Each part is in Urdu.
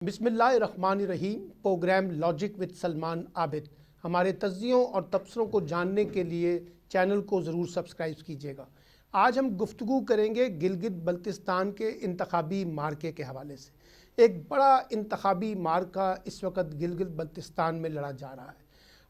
بسم اللہ الرحمن الرحیم۔ پروگرام لاجک وتھ سلمان عابد، ہمارے تجزیوں اور تبصروں کو جاننے کے لیے چینل کو ضرور سبسکرائب کیجیے گا۔ آج ہم گفتگو کریں گے گلگت بلتستان کے انتخابی مارکے کے حوالے سے۔ ایک بڑا انتخابی مارکہ اس وقت گلگت بلتستان میں لڑا جا رہا ہے۔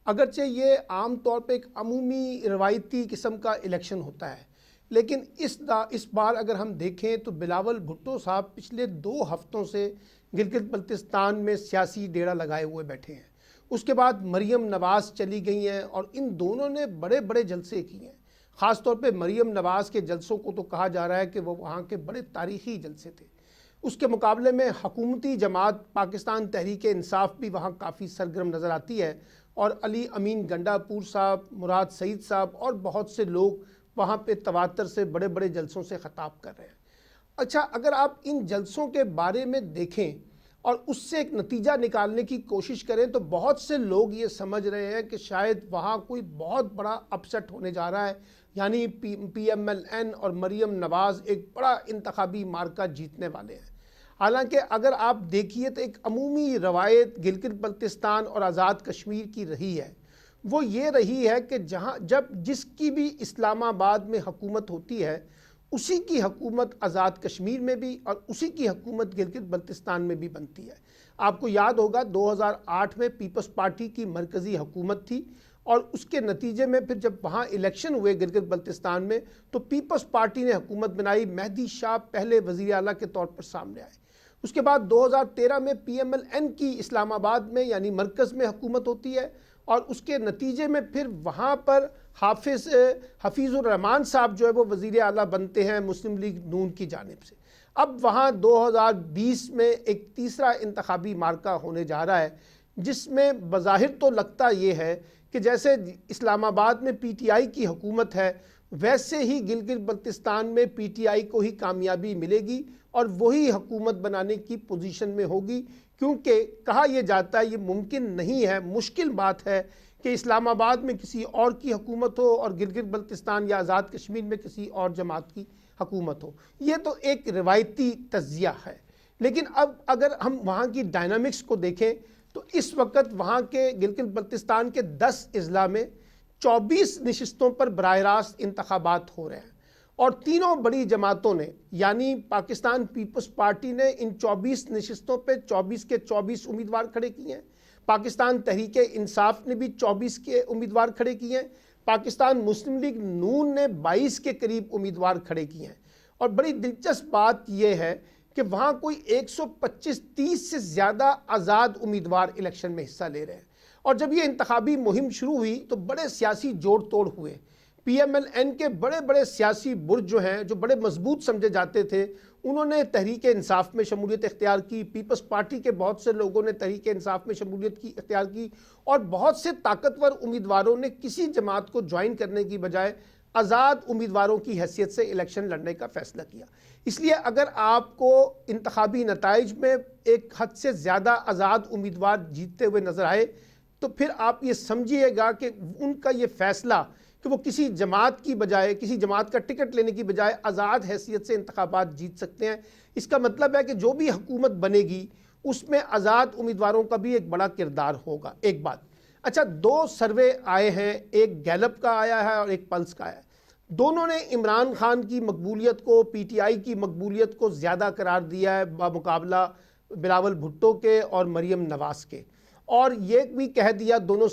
اگرچہ یہ عام طور پہ ایک عمومی روایتی قسم کا الیکشن ہوتا ہے، لیکن اس بار اگر ہم دیکھیں تو بلاول بھٹو صاحب پچھلے 2 ہفتوں سے گلگت بلتستان میں سیاسی ڈیرا لگائے ہوئے بیٹھے ہیں۔ اس کے بعد مریم نواز چلی گئی ہیں اور ان دونوں نے بڑے بڑے جلسے کیے ہیں۔ خاص طور پہ مریم نواز کے جلسوں کو تو کہا جا رہا ہے کہ وہ وہاں کے بڑے تاریخی جلسے تھے۔ اس کے مقابلے میں حکومتی جماعت پاکستان تحریک انصاف بھی وہاں کافی سرگرم نظر آتی ہے، اور علی امین گنڈا پور صاحب، مراد سعید صاحب اور بہت سے لوگ وہاں پہ تواتر سے بڑے بڑے جلسوں سے خطاب کر رہے ہیں۔ اچھا، اگر آپ ان جلسوں کے بارے میں دیکھیں اور اس سے ایک نتیجہ نکالنے کی کوشش کریں تو بہت سے لوگ یہ سمجھ رہے ہیں کہ شاید وہاں کوئی بہت بڑا اپسٹ ہونے جا رہا ہے، یعنی پی ایم ایل این اور مریم نواز ایک بڑا انتخابی مارکہ جیتنے والے ہیں۔ حالانکہ اگر آپ دیکھیے تو ایک عمومی روایت گلگت بلتستان اور آزاد کشمیر کی رہی ہے، وہ یہ رہی ہے کہ جس کی بھی اسلام آباد میں حکومت ہوتی ہے، اسی کی حکومت آزاد کشمیر میں بھی اور اسی کی حکومت گلگت بلتستان میں بھی بنتی ہے۔ آپ کو یاد ہوگا 2008 میں پیپلز پارٹی کی مرکزی حکومت تھی، اور اس کے نتیجے میں پھر جب وہاں الیکشن ہوئے گلگت بلتستان میں تو پیپلز پارٹی نے حکومت بنائی، مہدی شاہ پہلے وزیر اعلیٰ کے طور پر سامنے آئے۔ اس کے بعد 2013 میں پی ایم ایل این کی اسلام آباد میں یعنی مرکز میں حکومت ہوتی ہے، اور اس کے نتیجے میں پھر وہاں پر حفیظ الرحمان صاحب جو ہے وہ وزیر اعلیٰ بنتے ہیں مسلم لیگ نون کی جانب سے۔ اب وہاں 2020 میں ایک تیسرا انتخابی مارکہ ہونے جا رہا ہے، جس میں بظاہر تو لگتا یہ ہے کہ جیسے اسلام آباد میں پی ٹی آئی کی حکومت ہے، ویسے ہی گلگت بلتستان میں پی ٹی آئی کو ہی کامیابی ملے گی اور وہی حکومت بنانے کی پوزیشن میں ہوگی، کیونکہ کہا یہ جاتا ہے یہ ممکن نہیں ہے، مشکل بات ہے کہ اسلام آباد میں کسی اور کی حکومت ہو اور گلگت بلتستان یا آزاد کشمیر میں کسی اور جماعت کی حکومت ہو۔ یہ تو ایک روایتی تجزیہ ہے، لیکن اب اگر ہم وہاں کی ڈائنامکس کو دیکھیں تو اس وقت وہاں کے گلگت بلتستان کے 10 اضلاع میں 24 نشستوں پر براہ راست انتخابات ہو رہے ہیں، اور تینوں بڑی جماعتوں نے یعنی پاکستان پیپلز پارٹی نے ان 24 نشستوں پہ 24 کے 24 امیدوار کھڑے کیے ہیں، پاکستان تحریک انصاف نے بھی 24 کے امیدوار کھڑے کیے ہیں، پاکستان مسلم لیگ نون نے 22 کے قریب امیدوار کھڑے کیے ہیں۔ اور بڑی دلچسپ بات یہ ہے کہ وہاں کوئی 125-130 سے زیادہ آزاد امیدوار الیکشن میں حصہ لے رہے ہیں۔ اور جب یہ انتخابی مہم شروع ہوئی تو بڑے سیاسی جوڑ توڑ ہوئے۔ پی ایم ایل این کے بڑے بڑے سیاسی برج جو ہیں، جو بڑے مضبوط سمجھے جاتے تھے، انہوں نے تحریک انصاف میں شمولیت اختیار کی، پیپلز پارٹی کے بہت سے لوگوں نے تحریک انصاف میں شمولیت اختیار کی، اور بہت سے طاقتور امیدواروں نے کسی جماعت کو جوائن کرنے کی بجائے آزاد امیدواروں کی حیثیت سے الیکشن لڑنے کا فیصلہ کیا۔ اس لیے اگر آپ کو انتخابی نتائج میں ایک حد سے زیادہ آزاد امیدوار جیتتے ہوئے نظر آئے تو پھر آپ یہ سمجھیے گا کہ ان کا یہ فیصلہ کہ وہ کسی جماعت کی بجائے، کسی جماعت کا ٹکٹ لینے کی بجائے آزاد حیثیت سے انتخابات جیت سکتے ہیں، اس کا مطلب ہے کہ جو بھی حکومت بنے گی اس میں آزاد امیدواروں کا بھی ایک بڑا کردار ہوگا۔ ایک بات، اچھا 2 سروے آئے ہیں، ایک گیلپ کا آیا ہے اور ایک پلس کا آیا ہے۔ دونوں نے عمران خان کی مقبولیت کو، پی ٹی آئی کی مقبولیت کو زیادہ قرار دیا ہے بمقابلہ بلاول بھٹو کے اور مریم نواز کے، اور یہ بھی کہہ دیا دونوں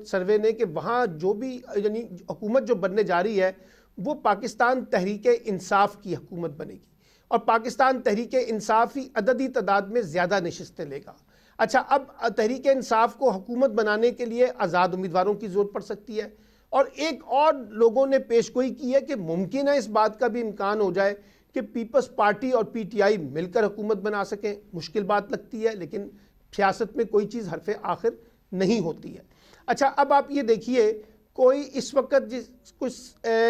سروے نے کہ وہاں جو بھی یعنی حکومت جو بننے جا رہی ہے وہ پاکستان تحریک انصاف کی حکومت بنے گی، اور پاکستان تحریک انصاف ہی عددی تعداد میں زیادہ نشستیں لے گا۔ اچھا، اب تحریک انصاف کو حکومت بنانے کے لیے آزاد امیدواروں کی ضرورت پڑ سکتی ہے، اور ایک اور لوگوں نے پیش گوئی کی ہے کہ ممکن ہے اس بات کا بھی امکان ہو جائے کہ پیپلز پارٹی اور پی ٹی آئی مل کر حکومت بنا سکیں۔ مشکل بات لگتی ہے، لیکن سیاست میں کوئی چیز حرف آخر نہیں ہوتی ہے۔ اچھا، اب آپ یہ دیکھیے، کوئی اس وقت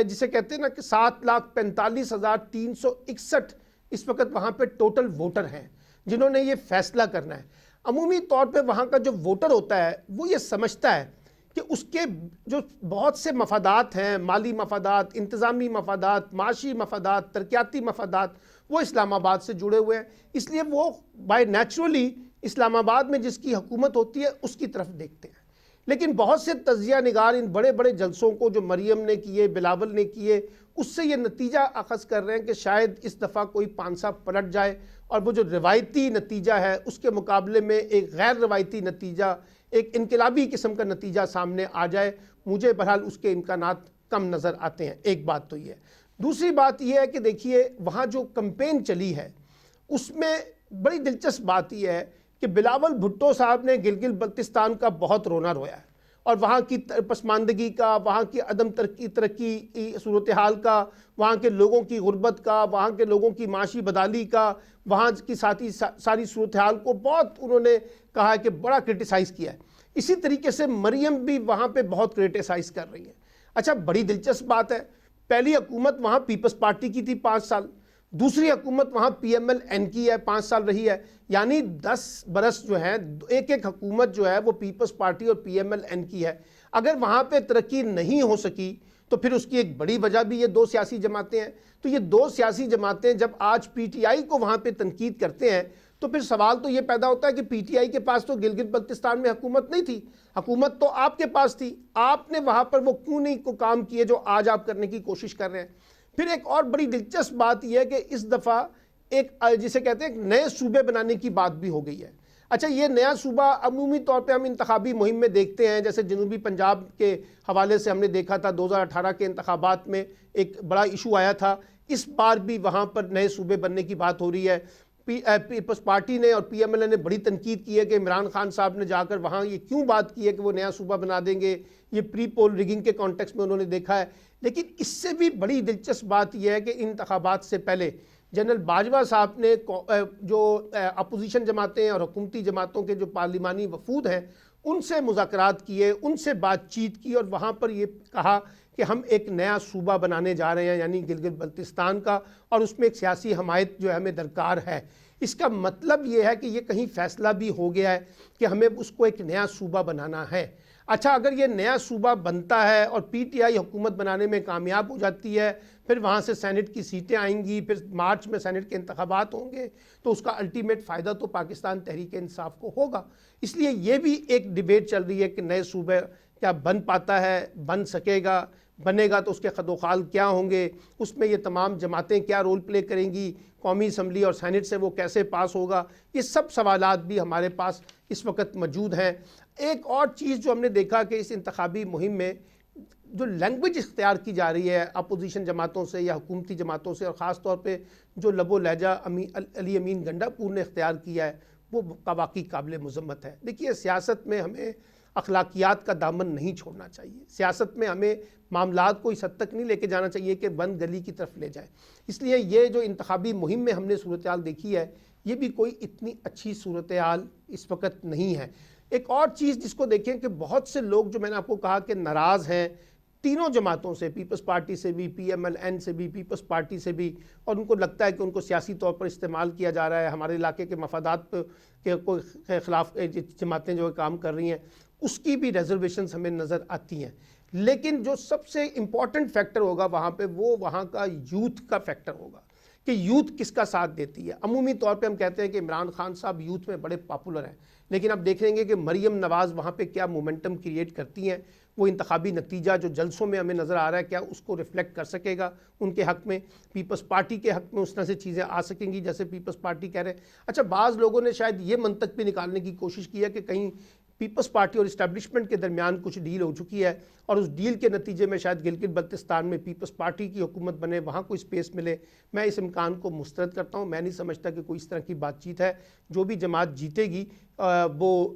جسے کہتے ہیں نا کہ 7,45,361 اس وقت وہاں پہ ٹوٹل ووٹر ہیں جنہوں نے یہ فیصلہ کرنا ہے۔ عمومی طور پہ وہاں کا جو ووٹر ہوتا ہے وہ یہ سمجھتا ہے کہ اس کے جو بہت سے مفادات ہیں، مالی مفادات، انتظامی مفادات، معاشی مفادات، ترقیاتی مفادات، وہ اسلام آباد سے جڑے ہوئے ہیں، اس لیے وہ بائی نیچرلی اسلام آباد میں جس کی حکومت ہوتی ہے اس کی طرف دیکھتے ہیں۔ لیکن بہت سے تجزیہ نگار ان بڑے بڑے جلسوں کو جو مریم نے کیے، بلاول نے کیے، اس سے یہ نتیجہ اخذ کر رہے ہیں کہ شاید اس دفعہ کوئی پانسا پلٹ جائے اور وہ جو روایتی نتیجہ ہے اس کے مقابلے میں ایک غیر روایتی نتیجہ، ایک انقلابی قسم کا نتیجہ سامنے آ جائے۔ مجھے بہرحال اس کے امکانات کم نظر آتے ہیں۔ ایک بات تو یہ ہے۔ دوسری بات یہ ہے کہ دیکھیے وہاں جو کمپین چلی ہے اس میں بڑی دلچسپ بات یہ ہے کہ بلاول بھٹو صاحب نے گلگت بلتستان کا بہت رونا رویا ہے، اور وہاں کی پسماندگی کا، وہاں کی عدم ترقی صورتحال کا، وہاں کے لوگوں کی غربت کا، وہاں کے لوگوں کی معاشی بدحالی کا، وہاں کی ساری صورتحال کو بہت انہوں نے کہا ہے کہ بڑا کرٹیسائز کیا ہے۔ اسی طریقے سے مریم بھی وہاں پہ بہت کرٹیسائز کر رہی ہے۔ اچھا، بڑی دلچسپ بات ہے، پہلی حکومت وہاں پیپلز پارٹی کی تھی 5 سال، دوسری حکومت وہاں پی ایم ایل این کی ہے، 5 سال رہی ہے، یعنی 10 برس جو ہیں ایک حکومت جو ہے وہ پیپلز پارٹی اور پی ایم ایل این کی ہے۔ اگر وہاں پہ ترقی نہیں ہو سکی تو پھر اس کی ایک بڑی وجہ بھی یہ 2 سیاسی جماعتیں ہیں۔ تو یہ 2 سیاسی جماعتیں جب آج پی ٹی آئی کو وہاں پہ تنقید کرتے ہیں تو پھر سوال تو یہ پیدا ہوتا ہے کہ پی ٹی آئی کے پاس تو گلگت بلتستان میں حکومت نہیں تھی، حکومت تو آپ کے پاس تھی، آپ نے وہاں پر وہ کیوں نہیں کو کام کیے جو آج آپ کرنے کی کوشش کر رہے ہیں۔ پھر ایک اور بڑی دلچسپ بات یہ ہے کہ اس دفعہ ایک جسے کہتے ہیں ایک نئے صوبے بنانے کی بات بھی ہو گئی ہے۔ اچھا، یہ نیا صوبہ عمومی طور پہ ہم انتخابی مہم میں دیکھتے ہیں، جیسے جنوبی پنجاب کے حوالے سے ہم نے دیکھا تھا 2018 کے انتخابات میں ایک بڑا ایشو آیا تھا، اس بار بھی وہاں پر نئے صوبے بننے کی بات ہو رہی ہے۔ پیپلز پارٹی نے اور پی ایم ایل اے نے بڑی تنقید کی ہے کہ عمران خان صاحب نے جا کر وہاں یہ کیوں بات کی ہے کہ وہ نیا صوبہ بنا دیں گے، یہ پری پول ریگنگ کے کانٹیکس میں انہوں نے دیکھا ہے۔ لیکن اس سے بھی بڑی دلچسپ بات یہ ہے کہ انتخابات سے پہلے جنرل باجوہ صاحب نے جو اپوزیشن جماعتیں اور حکومتی جماعتوں کے جو پارلیمانی وفود ہیں ان سے مذاکرات کیے، ان سے بات چیت کی، اور وہاں پر یہ کہا کہ ہم ایک نیا صوبہ بنانے جا رہے ہیں، یعنی گلگت بلتستان کا، اور اس میں ایک سیاسی حمایت جو ہے ہمیں درکار ہے۔ اس کا مطلب یہ ہے کہ یہ کہیں فیصلہ بھی ہو گیا ہے کہ ہمیں اس کو ایک نیا صوبہ بنانا ہے۔ اچھا، اگر یہ نیا صوبہ بنتا ہے اور پی ٹی آئی حکومت بنانے میں کامیاب ہو جاتی ہے، پھر وہاں سے سینٹ کی سیٹیں آئیں گی، پھر مارچ میں سینٹ کے انتخابات ہوں گے، تو اس کا الٹیمیٹ فائدہ تو پاکستان تحریک انصاف کو ہوگا۔ اس لیے یہ بھی ایک ڈیبیٹ چل رہی ہے کہ نئے صوبے کیا بن پاتا ہے، بن سکے گا، بنے گا تو اس کے خد و خال کیا ہوں گے، اس میں یہ تمام جماعتیں کیا رول پلے کریں گی، قومی اسمبلی اور سینٹ سے وہ کیسے پاس ہوگا، یہ سب سوالات بھی ہمارے پاس اس وقت موجود ہیں۔ ایک اور چیز جو ہم نے دیکھا کہ اس انتخابی مہم میں جو لینگویج اختیار کی جا رہی ہے اپوزیشن جماعتوں سے یا حکومتی جماعتوں سے، اور خاص طور پہ جو لب و لہجہ علی امین گنڈا پور نے اختیار کیا ہے، وہ واقعی قابل مذمت ہے۔ دیکھیے، سیاست میں ہمیں اخلاقیات کا دامن نہیں چھوڑنا چاہیے، سیاست میں ہمیں معاملات کو اس حد تک نہیں لے کے جانا چاہیے کہ بند گلی کی طرف لے جائے۔ اس لیے یہ جو انتخابی مہم میں ہم نے صورتحال دیکھی ہے، یہ بھی کوئی اتنی اچھی صورتحال اس وقت نہیں ہے۔ ایک اور چیز جس کو دیکھیں کہ بہت سے لوگ جو میں نے آپ کو کہا کہ ناراض ہیں تینوں جماعتوں سے، پیپلز پارٹی سے بھی، پی ایم ایل این سے بھی، پیپلز پارٹی سے بھی، اور ان کو لگتا ہے کہ ان کو سیاسی طور پر استعمال کیا جا رہا ہے، ہمارے علاقے کے مفادات کے خلاف جماعتیں جو کام کر رہی ہیں، اس کی بھی ریزرویشنز ہمیں نظر آتی ہیں۔ لیکن جو سب سے امپورٹنٹ فیکٹر ہوگا وہاں پہ، وہ وہاں کا یوتھ کا فیکٹر ہوگا کہ یوتھ کس کا ساتھ دیتی ہے۔ عمومی طور پہ ہم کہتے ہیں کہ عمران خان صاحب یوتھ میں بڑے پاپولر ہیں، لیکن اب دیکھ لیں گے کہ مریم نواز وہاں پہ کیا مومنٹم کریٹ کرتی ہیں۔ وہ انتخابی نتیجہ جو جلسوں میں ہمیں نظر آ رہا ہے کیا اس کو ریفلیکٹ کر سکے گا ان کے حق میں، پیپلز پارٹی کے حق میں اس طرح سے چیزیں آ سکیں گی جیسے پیپلز پارٹی کہہ رہے ہیں۔ اچھا، بعض لوگوں نے شاید یہ منطق بھی نکالنے کی کوشش کی ہے کہ کہیں پیپلز پارٹی اور اسٹیبلشمنٹ کے درمیان کچھ ڈیل ہو چکی ہے، اور اس ڈیل کے نتیجے میں شاید گلگت بلتستان میں پیپلز پارٹی کی حکومت بنے، وہاں کوئی سپیس ملے۔ میں اس امکان کو مسترد کرتا ہوں، میں نہیں سمجھتا کہ کوئی اس طرح کی بات چیت ہے۔ جو بھی جماعت جیتے گی وہ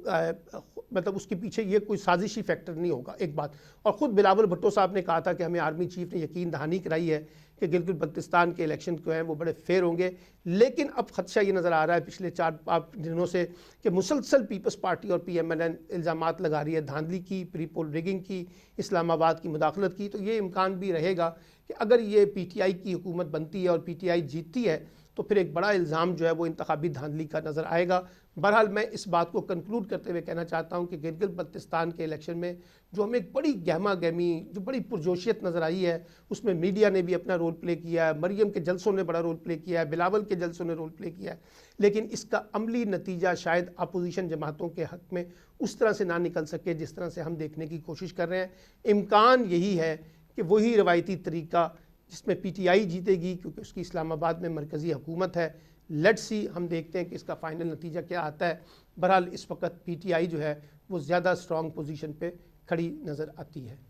مطلب اس کے پیچھے یہ کوئی سازشی فیکٹر نہیں ہوگا، ایک بات۔ اور خود بلاول بھٹو صاحب نے کہا تھا کہ ہمیں آرمی چیف نے یقین دہانی کرائی ہے کہ گلگت بلتستان کے الیکشن جو ہیں وہ بڑے فیئر ہوں گے۔ لیکن اب خدشہ یہ نظر آ رہا ہے پچھلے 4-5 دنوں سے کہ مسلسل پیپلز پارٹی اور پی ایم ایل این الزامات لگا رہی ہے دھاندلی کی، پری پول ریگنگ کی، اسلام آباد کی مداخلت کی۔ تو یہ امکان بھی رہے گا کہ اگر یہ پی ٹی آئی کی حکومت بنتی ہے اور پی ٹی آئی جیتتی ہے تو پھر ایک بڑا الزام جو ہے وہ انتخابی دھاندلی کا نظر آئے گا۔ بہرحال میں اس بات کو کنکلوڈ کرتے ہوئے کہنا چاہتا ہوں کہ گلگت بلتستان کے الیکشن میں جو ہمیں ایک بڑی گہما گہمی جو بڑی پرجوشیت نظر آئی ہے، اس میں میڈیا نے بھی اپنا رول پلے کیا ہے، مریم کے جلسوں نے بڑا رول پلے کیا ہے، بلاول کے جلسوں نے رول پلے کیا ہے، لیکن اس کا عملی نتیجہ شاید اپوزیشن جماعتوں کے حق میں اس طرح سے نہ نکل سکے جس طرح سے ہم دیکھنے کی کوشش کر رہے ہیں۔ امکان یہی ہے کہ وہی روایتی طریقہ جس میں پی ٹی آئی جیتے گی، کیونکہ اس کی اسلام آباد میں مرکزی حکومت ہے۔ لیٹس سی، ہم دیکھتے ہیں کہ اس کا فائنل نتیجہ کیا آتا ہے۔ بہرحال اس وقت پی ٹی آئی جو ہے وہ زیادہ اسٹرانگ پوزیشن پہ کھڑی نظر آتی ہے۔